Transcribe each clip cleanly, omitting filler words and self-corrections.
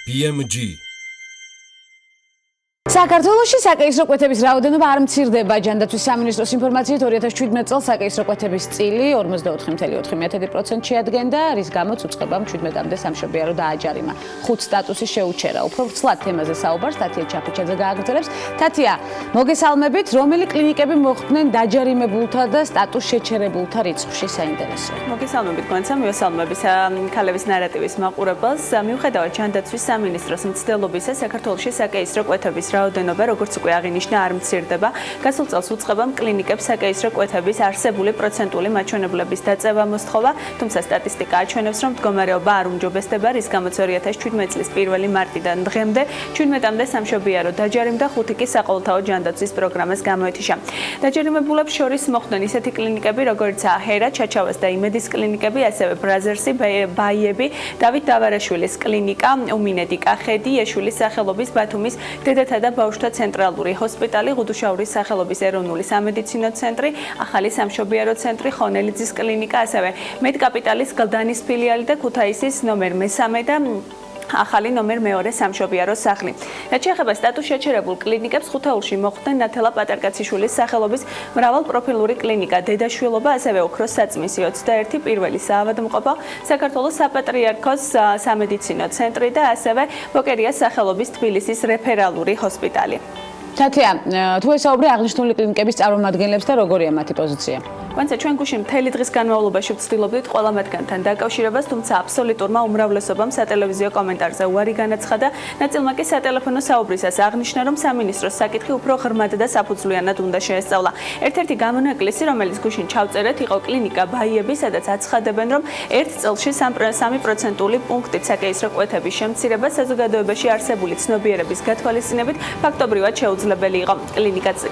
BMG საქართველოში საკეისრო კვეთების რაოდენობა არ მცირდება. ჯანდაცვის სამინისტროს ინფორმაციით 2017 წელს საკეისრო კვეთების წილი 44.4% შეადგენდა, რის გამოც უწყებამ 17-მდე სამშობიარო დააჯარიმა. 5 სტატუსი შეუჩერა. უფრო ვრცლად თემაზე საუბარს თათია ჩაფიჩაძე გააგრძელებს. თათია, მოგესალმებით, რომელი კლინიკები მოხვდნენ დაჯარიმებულთა და სტატუს შეჩერებულთა რიცხვში საინტერესოა. მოგესალმებით, გვანცა მივესალმებით ქალების ნარატივის მაყურებელს. მიუხედავად ჯანდაცვის სამინისტროს მცდელობისა, საქართველოში საკეისრო კვეთების რაოდენობა, როგორც უკვე აღინიშნა, არ მცირდება. გასულ წელს უწყებამ კლინიკებს საკეისრო კვეთების არსებული პროცენტული მაჩვენებლების დაწევა მოსთხოვა, თუმცა სტატისტიკა აჩვენებს, რომ მდგომარეობა არ უმჯობესდება, რის გამოც 2017 წლის 1 მარტიდან დღემდე 17-მდე სამშობიარო დაჯარიმდა, 5 კი საყოველთაო ჯანდაცვის პროგრამას გამოეთიშა. დაჯარიმებულებს შორის მოხვდნენ ისეთი კლინიკები, როგორიცაა ჰერა, ჩაჩავას და იმედის კლინიკები, ასევე ბრაზერსი, ბაიები, დავით დავარაშვილის კლინიკა, უმინეთი კახეთი, ეშვილის სახელობის ბათუმის დედათა და ბავშვთა ცენტრალური ჰოსპიტალი, ღუდუშაურის სახელობის ეროვნული სამედიცინო ცენტრი, ახალი სამშობიარო ცენტრი, ხონელიძის კლინიკა, ასევე მედკაპიტალის გლდანის ფილიალი და ქუთაისის ნომერ 3 და ახალი ნომერ 2 სამშობიარო სახლი. რაც შეეხება სტატუს შეჩერებულ კლინიკებს, ხუთაულში მოხვდნენ ნათელა პატარკაციშვილის სახელობის მრავალპროფილური კლინიკა, დედაშვილობა, ასევე ოქროს საწმისი 21, პირველი საავადმყოფო, საქართველოს საპატრიარქოს სამედიცინო ცენტრი და ასევე ბოკერიას სახელობის თბილისის რეფერალური ჰოსპიტალი. თათია, თუ ესაუბრე აღნიშნული კლინიკების წარმომადგენლებს და როგორია მათი პოზიცია? გვანცა ჩვენ გუშინ მთელი დღის განმავლობაში ვცდილობდით ყველა მათგანთან დაკავშირებას, თუმცა აბსოლუტურმა უმრავლესობამ სატელევიზიო კომენტარზე უარი განაცხადა, ნაწილმა კი სატელეფონო საუბრისას აღნიშნა, რომ სამინისტროს საკითხი უფრო ღრმად და საფუძვლიანად უნდა შეესწავლა. ერთ-ერთი გამონაკლისი, რომელიც გუშინ ჩავწერეთ, იყო კლინიკა ბაიები, სადაც აცხადებენ, რომ ერთ წელში 3% პუნქტით საკეისრო კვეთების შემცირება საზოგადოებაში არსებული ცნობიერების გათვალისწინებით ფაქტობრივად შეუძლებელი იყო.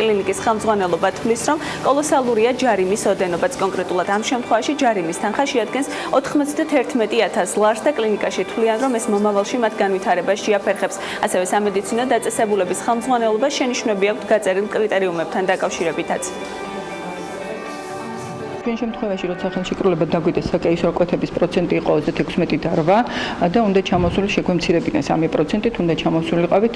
კლინიკის ხელმძღვანელობა თვლის, რომ კოლოსალურია ჯარიმის ოდენობაც, კონკრეტულად ამ შემთხვევაში ჯარიმის თანხა შეადგენს 91,000 ლარს და კლინიკაში თვლიან, რომ ეს მომავალში მათ განვითარებას შეაფერხებს. ასევე სამედიცინო დაწესებულების ხელმძღვანელობას შენიშვნები აქვთ გაწერილ კრიტერიუმებთან დაკავშირებითაც. ჩვენ შემთხვევაში, როცა ხელშეკრულება დაგვიდეს საკეისრო კვეთების პროცენტი იყო 36.8 და უნდა ჩამოსული შეგვემცირებინეს 3%-ით, უნდა ჩამოსულიყავით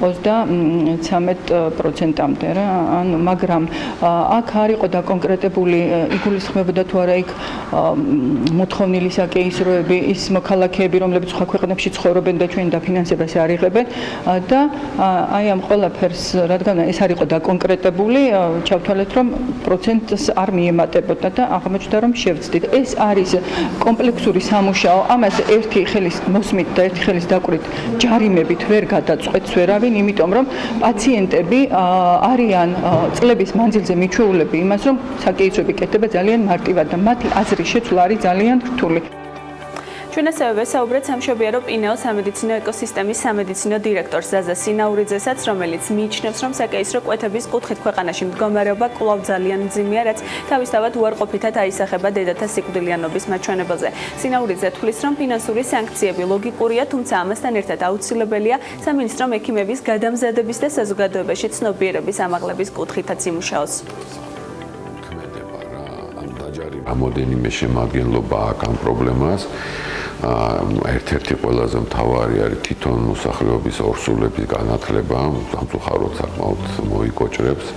33%-მდე რა. ანუ მაგრამ აქ არ იყო დაკონკრეტებული, იგულისხმებოდა თუ არა იქ მოთხოვნილი საკეისროები, ის მოქალაქეები, რომლებიც სხვა ქვეყნებში ცხოვრობენ და ჩვენ დაფინანსებას არ იღებენ და აი ამ ყველაფერს, რადგან ეს არ იყო დაკონკრეტებული, ჩავთვალეთ, რომ პროცენტს არ მიემატებოდა და აღმოჩნდა, რომ შევცდით. ეს არის კომპლექსური სამუშაო. ამას ერთი ხელის მოსმით და ერთი ხელის დაკვირით ჯარიმებით ვერ გადაწყვეტს ვერავინ, იმიტომ რომ პაციენტები არიან წლების მანძილზე მიჩვეულები იმას, რომ საკეისროები კეთდება ძალიან მარტივად და მათი აზრის შეცვლა არის ძალიან რთული. ჩვენ ასევე ვესაუბრეთ სამშობიარო პინეო სამედიცინო ეკოსისტემის სამედიცინო დირექტორს ზაზა სინაურიძესაც, რომელიც მიიჩნევს, რომ საკეისრო კვეთების კუთხით ქვეყანაში მდგომარეობა კვლავ ძალიან მძიმეა, რაც თავისთავად უარყოფითად აისახება დედათა სიკვდილიანობის მაჩვენებელზე. სინაურიძე თვლის, რომ ფინანსური სანქციები ლოგიკურია, თუმცა ამასთან ერთად აუცილებელია სამინისტრო მექიმების გადამზადების და საზოგადოებაში ცნობიერების ამაღლების კუთხითაც იმუშაოს. რამოდენიმე შემადგენლობა აქვს ამ პრობლემას. ერთ-ერთი ყველაზე მთავარი არის თვითონ მოსახლეობის ორსულების განათლება, სამწუხაროდ საკმაოდ მოიკოჭრებს.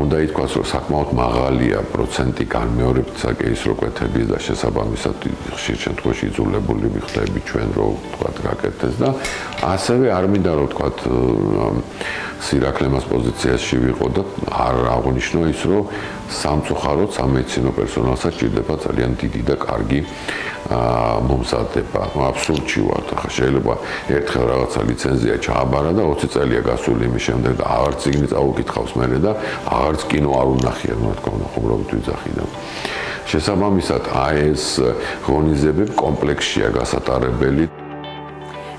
უნდა ითქვას, რომ საკმაოდ მაღალია პროცენტი განმეორებით საკეისრო კვეთების და შესაბამისად ხშირ შემთხვევაში იძულებული ვიხდები ჩვენ, რომ თქვა გაკეთდეს და ასევე არ მინდა რომ თქვა სირაქლემას პოზიციაში ვიყო და არ აღვნიშნო ის, რომ სამწუხაროდ სამედიცინო პერსონალსაც ჭირდება ძალიან დიდი და კარგი მომზადება. აბსოლუტში ვარ, ხა შეიძლება ერთხელ რაღაცა ლიცენზია ჩააბარა და 20 წელია გასული იმის შემდეგ და აღარ წიგნი წაუკითხავს მერე და აღარც კინო არ უნახია, რა თქმა უნდა, ხუბრობით ვიძახი და შესაბამისად ეს ღონისძიებები კომპლექსშია გასატარებელი.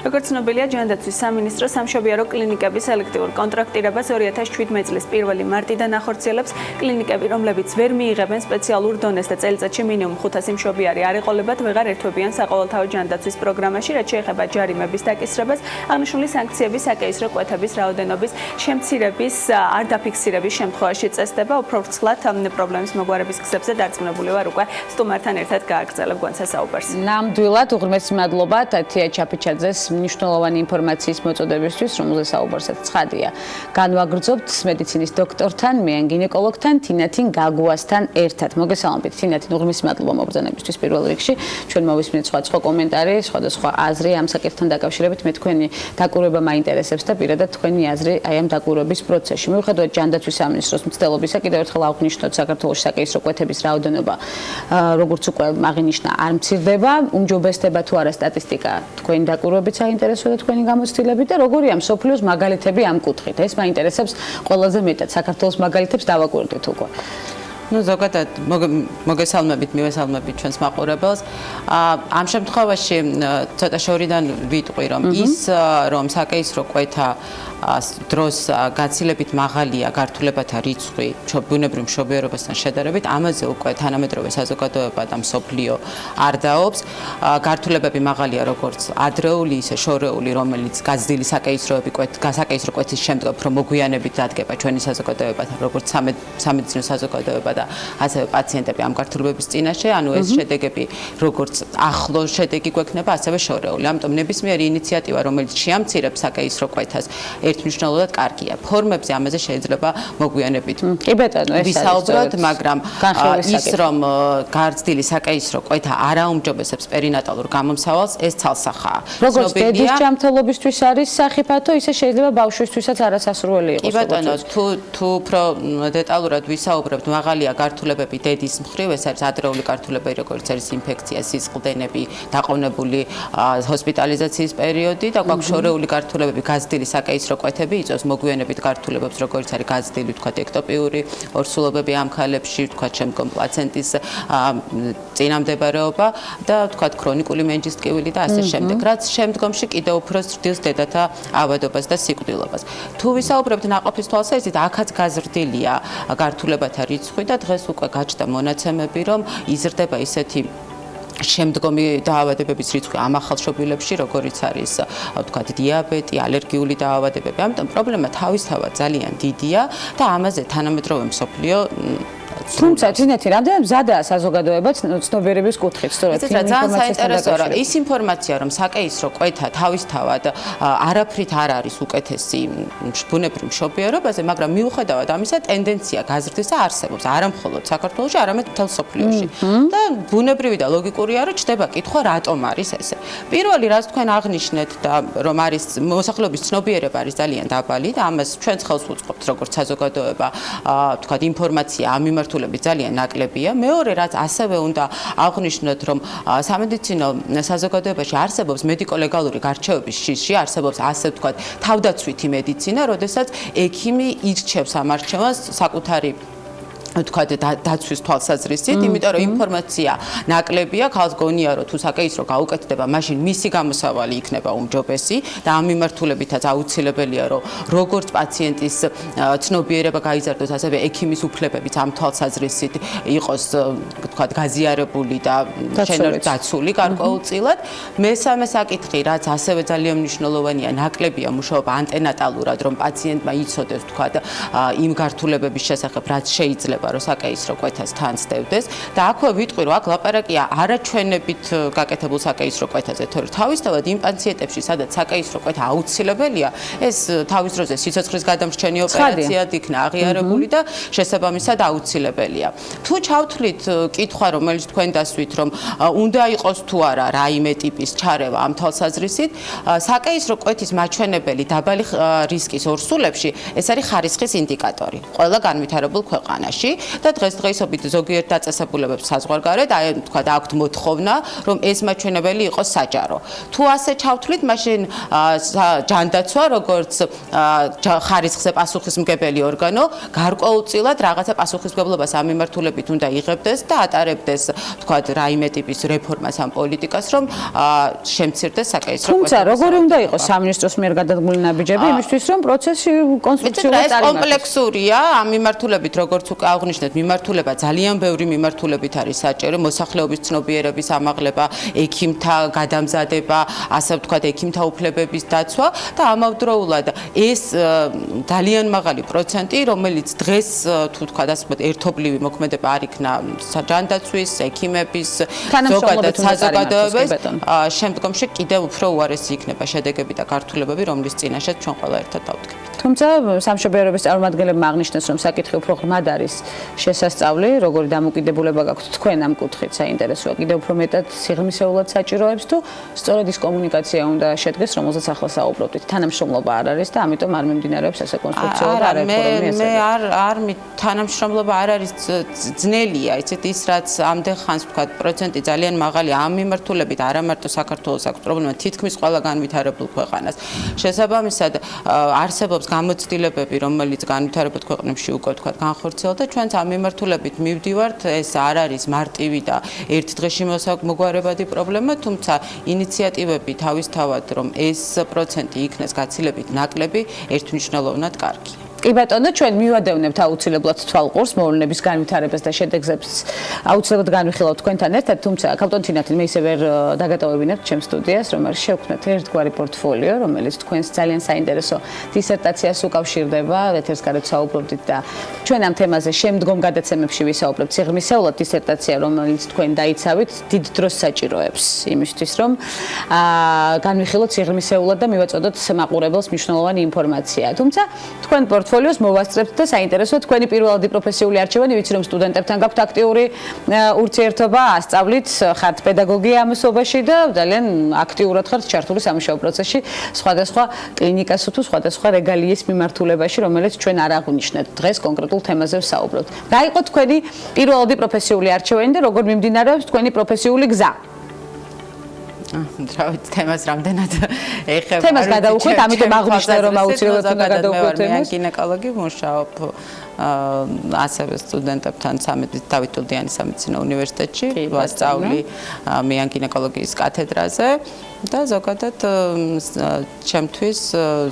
როგორც ცნობილია, ჯანდაცვის სამინისტრო სამშობიარო კლინიკების სელექტიურ კონტრაქტირებას 2017 წლის 1 მარტიდან ახორციელებს. კლინიკები, რომლებიც ვერ მიიღებენ სპეციალურ დონეს და წელიწადში მინიმუმ 500 მშობიარი არ ეყოლებათ, ვეღარ ერთვებიან საყოველთაო ჯანდაცვის პროგრამაში, რაც შეეხება ჯარიმების დაკისრებას. აღნიშნული სანქციები საკეისრო კვეთების რაოდენობის შემცირების არ დაფიქსირების შემთხვევაში წესდება. უფრო ვრცლად პრობლემის მოგვარების გზებზე დარწმუნებული ვარ უკვე სტუმართან ერთად გააგრძელებ გვანცა საუბარს. ნამდვილად უღრმესი მადლობა თათია ჩაფიჩაძეს მნიშვნელოვანი ინფორმაციის მოწოდებისთვის, რომელზე საუბარსაც ცხადია. განვაგრძობთ მედიცინის დოქტორთან, მეან გინეკოლოგთან, თინათინ გაგუასთან ერთად. მოგესალმებით თინათინ, უღრმესი მადლობა მობრძანებისთვის პირველ რიგში. ჩვენ მოვისმენთ სხვა კომენტარი, სხვადასხვა აზრი ამ საკითხთან დაკავშირებით. მე თქვენი დაკვირვება მაინტერესებს და პირადად თქვენი აზრი აი ამ დაკვირვების პროცესში. მიუხედავად ჯანდაცვის სამინისტროს მცდელობისა, კიდევ ერთხელ აღვნიშნოთ საქართველოში საკეისრო კვეთების რაოდენობა, როგორც უკვე აღინიშნა, არ მცირდება. უმჯობესდება თუ არა სტატისტიკა, თქვენი დაკვირვებით საინტერესოა და თქვენი გამოცდილებით და როგორია მსოფლიოს მაგალითები ამ კუთხით. ეს მაინტერესებს ყველაზე მეტად. საქართველოს მაგალითებს დავაკვირდით უკვე. ზოგადად მოგესალმებით, მივესალმებით ჩვენს მაყურებელს. ამ შემთხვევაში ცოტა შორიდან ვიტყვი, რომ ის რომ საკეისრო კვეთა დროს გაცილებით მაღალია გართულებათა რიცხვი ბუნებრივ მშობიარობასთან შედარებით, ამაზე უკვე თანამედროვე საზოგადოება და მსოფლიო არ დაობს. გართულებები მაღალია როგორც ადრეული, ისე შორეული, რომელიც გაზრდილი საკეისრო კვეთის შემდგომ უფრო მოგვიანებით დადგება ჩვენი საზოგადოებათან, როგორც სამედიცინო საზოგადოება და ასევე პაციენტები ამ გართულებების წინაშე, ანუ ეს შედეგები როგორც ახლო შედეგი გვექნება, ასევე შორეული. ამიტომ ნებისმიერი ინიციატივა, რომელიც შეამცირებს საკეისრო კვეთას, ერთმნიშვნელოვნად კარგია. ფორმებზე ამაზე შეიძლება მოგვიანებით კი ბეტონო, ეს ვისაუბროთ, მაგრამ ის რომ გაზრდილი საკეისრო კვეთა არ აუმჯობესებს პერინატალურ გამომცავალს, ეს ცალსახაა. როგორც დედის ჯანმრთელობისთვის არის სახიფათო, ისე შეიძლება ბავშვისთვისაც არასასურველი იყოს. კი ბეტონო, თუ უფრო დეტალურად ვისაუბრებთ, მაღალია გართულებები დედის მხრივ, ეს არის ადრეული გართულებები, როგორც არის ინფექცია, სისხლდენები, დაყოვნებული ჰოსპიტალიზაციის პერიოდი და გვაქვს შორეული გართულებები, გაზრდილი საკეისრო კვეთები იწვევს მოგვიანებით გართულებებს, როგორც არის გაზრდილი, თქვა ექტოპიური ორსულობები ამ ქალებში, თქვა შემდგომ პლაცენტის წინამდებარეობა და თქვა ქრონიკული მენჯის ტკივილი და ასე შემდეგ. რაც შემდგომში კიდევ უფრო ზრდილს დედათა ავადობას და სიკვდილობას. თუ ვისაუბრებთ ნაყოფის თვალსაზრისით, აქაც გაზრდილია გართულებათა რიცხვი და დღეს უკვე გაჩნდა მონაცემები, რომ იზრდება ისეთი შემდგომი დაავადებების რიცხვი ამ ახალშობილებში, როგორიც არის თქვა დიაბეტი, ალერგიული დაავადებები. ამიტომ პრობლემა თავისთავად ძალიან დიდია და ამაზე თანამედროვე მსოფლიო თუმცა თინათინ, რამდენად მზადაა საზოგადოება ცნობიერების კუთხით, სწორედ ეს ძალიან საინტერესოა. ის ინფორმაცია, რომ საკეისრო კვეთა თავისთავად არაფრით არ არის უკეთესი ბუნებრივ მშობიარობაზე, მაგრამ მიუხედავად ამისა, ტენდენცია გაზრდისა არსებობს, არა მხოლოდ საქართველოში, არამედ მთელ მსოფლიოში. და ბუნებრივი და ლოგიკურია, რომ ჩდება კითხვა, რატომ არის ესე. პირველი, რაც თქვენ აღნიშნეთ და რომ არის მოსახლეობის ცნობიერება არის ძალიან დაბალი და ამას ჩვენ ხელს უწყობთ, როგორც საზოგადოება, თქვა ინფორმაცია ამ მიმართულებით ძალიან ნაკლებია. მეორე, რაც ასევე უნდა აღნიშნოთ, რომ სამედიცინო საზოგადოებაში არსებობს მედიკო-ლეგალური გარჩევების შიში, არსებობს ასე ვთქვათ თავდაცვითი მედიცინა, როდესაც ექიმი ირჩევს ამ არჩევანს საკუთარი თქვა დაცვის თვალსაზრისით, იმიტომ რომ ინფორმაცია ნაკლებია, ხალხს გონია რომ თუ საკეისრო გაუკეთდება, მაშინ მისი გამოსავალი იქნება უმჯობესი და ამ მიმართულებითაც აუცილებელია რომ როგორც პაციენტის ცნობიერება გაიზარდოს, ასევე ექიმის უფლებებიც ამ თვალსაზრისით იყოს თქვა გაზიარებული და დაცული გარკვეულწილად. მესამე საკითხი, რაც ასევე ძალიან მნიშვნელოვანია, ნაკლებია მუშაობა ანტენატალურად, რომ პაციენტმა იცოდეს თქვა იმ გართულებების შესახებ, რაც შეიძლება რომ საკეისრო კვეთას თან სდევდეს და აქვე ვიტყვი რომ აქ ლაპარაკია არაჩვენებით გაკეთებულ საკეისრო კვეთაზე, თორე თავისთავად იმ პაციენტებში, სადაც საკეისრო კვეთა აუცილებელია, ეს თავის დროზე სიცოცხლის გადამრჩენი ოპერაციად იქნა აღიარებული და შესაბამისად აუცილებელია. თუ ჩავთვლით კითხვა, რომელიც თქვენ დასვით, რომ უნდა იყოს თუ არა რაიმე ტიპის ჩარევა ამ თვალსაზრისით, საკეისრო კვეთის მაჩვენებელი დაბალი რისკის ორსულებში ეს არის ხარისხის ინდიკატორი ყველა განვითარებულ ქვეყანაში. წინაშე და დღესდღეობით ზოგიერთ დაწესებულებებს საზღვარგარეთ აი თქვა აქვთ მოთხოვნა რომ ეს მაჩვენებელი იყოს საჯარო. თუ ასე ჩავთვლით, მაშინ ჯანდაცვა როგორც ხარისხზე პასუხისმგებელი ორგანო გარკვეულწილად რაღაცა პასუხისმგებლობას ამ მიმართულებით უნდა იღებდეს და ატარებდეს თქვა რაიმე ტიპის რეფორმას ამ პოლიტიკას, რომ შემცირდეს საკეისრო კვეთების. თუმცა როგორი უნდა იყოს სამინისტროს მიერ გადადგმული ნაბიჯები იმისთვის, რომ პროცესი კონსტრუქციულად წარიმართოს. ეს კომპლექსურია ამ მიმართულებით, როგორც უკვე აღნიშნეთ, მიმართულება ძალიან ბევრი მიმართულებით არის საჭირო, მოსახლეობის ცნობიერების ამაღლება, ექიმთა გადამზადება, ასე ვთქვათ, ექიმთა უფლებების დაცვა და ამავდროულად ეს ძალიან მაღალი პროცენტი, რომელიც დღეს თუ ვთქვათ, ასე ვთქვათ, ერთობლივი მოქმედება არ იქნა ჯანდაცვის, ექიმების, ზოგადად საზოგადოების, შემდგომში კიდევ უფრო უარესი იქნება შედეგები და გართულებები, რომლის წინაშე ჩვენ ყველა ერთად დავდგებით. თუმცა სამშობიაროების წარმომადგენლებმა აღნიშნეს, რომ საკითხი უფრო ღრმად არის შესასწავლი, როგორი დამოკიდებულება გაქვთ თქვენ ამ კუთხით საინტერესოა, კიდევ უფრო მეტად სიღრმისეულად საჭიროებს თუ სწორედ ის კომუნიკაცია უნდა შედგეს, რომელზეც ახლა საუბრობთ. თანამშრომლობა არ არის და ამიტომ არ მიმდინარეობს ასე კონსტრუქციულად და რეფორმები ესე. მე არ თანამშრომლობა არ არის ძნელია, იცით ის რაც ამდენ ხანს ვთქვათ პროცენტი ძალიან მაღალი ამ მიმართულებით არა მარტო საქართველოს აქვს პრობლემა, თითქმის ყველა განვითარებულ ქვეყანას. შესაბამისად არსებობს გამოცდილებები, რომელიც განვითარებულ ქვეყნებში უკვე ვთქვათ განხორციელდა, ჩვენც ამ მიმართულებით მივდივართ, ეს არ არის მარტივი და ერთ დღეში მოგვარებადი პრობლემა, თუმცა ინიციატივები თავისთავად რომ ეს პროცენტი იქნეს გაცილებით ნაკლები, ერთმნიშვნელოვნად კარგია. კი ბატონო, ჩვენ მივადევნებთ აუცილებლად თვალყურს მოვლენების განვითარებას და შედეგებს აუცილებლად განვიხილავთ თქვენთან ერთად, თუმცა ქალბატონ თინათინ მე ისე ვერ დაგატოვებინებთ ჩემს სტუდიას, რომ არის შევქმნათ ერთგვარი პორტფოლიო, რომელიც თქვენს ძალიან საინტერესო დისერტაციას უკავშირდება, ეთერს გარეთ საუბრობდით და ჩვენ ამ თემაზე შემდგომ გადაცემებში ვისაუბრებთ. სიღრმისეულად დისერტაცია, რომელიც თქვენ დაიცავით, დიდ დროს საჭიროებს იმისთვის, რომ განვიხილოთ სიღრმისეულად და მივაწოდოთ მაყურებელს მნიშვნელოვანი ინფორმაცია. თუმცა თქვენ პორტფოლიოს მოვასწრებთ და საინტერესოა თქვენი პირველადი პროფესიული არჩევანი, ვიცი რომ სტუდენტებთან გაქვთ აქტიური ურთიერთობა, ასწავლით, ხართ პედაგოგი ამასობაში და ძალიან აქტიურად ხართ ჩართული სამუშაო პროცესში სხვადასხვა კლინიკასო თუ სხვადასხვა რეგალიის მიმართულებაში, რომელიც ჩვენ არ აღვნიშნეთ დღეს კონკრეტულ თემაზე ვსაუბრობთ. რა იყო თქვენი პირველადი პროფესიული არჩევანი და როგორ მიმდინარეობს თქვენი პროფესიული გზა? რავით, თემას რამდენად ეხება. თემას გადავუხვით, ამიტომ აღვნიშნე რომ აუცილებლად უნდა გადავუხვოთ თემას. მე გინეკოლოგი ვმუშაობ ასევე სტუდენტებთან დავით ტუდიანის სამედიცინო უნივერსიტეტში, ვასწავლი მეან გინეკოლოგიის კათედრაზე და ზოგადად ჩემთვის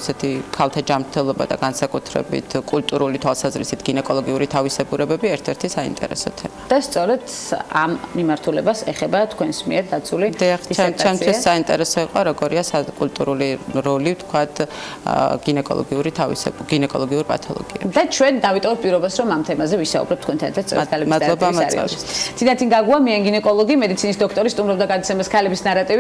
ესეთი ქალთა ჯანმრთელობა და განსაკუთრებით კულტურული თვალსაზრისით გინეკოლოგიური თავისებურებები ერთ-ერთი საინტერესო თემა. და სწორედ ამ მიმართულებას ეხება თქვენს მიერ დაცული დისერტაცია. ჩემთვის საინტერესო იყო როგორია კულტურული როლი ვთქვათ გინეკოლოგიური გინეკოლოგიურ პათოლოგიებში. და ჩვენ დავიტოვოთ პირობას რომ ამ თემაზე ვისაუბრებთ თქვენთან ერთად წელს. მადლობა მოწვევისთვის. თინათინ გაგუა, მეან გინეკოლოგი, მედიცინის დოქტორი, სტუმრობდა გადაცემას ქალების ნარატივი.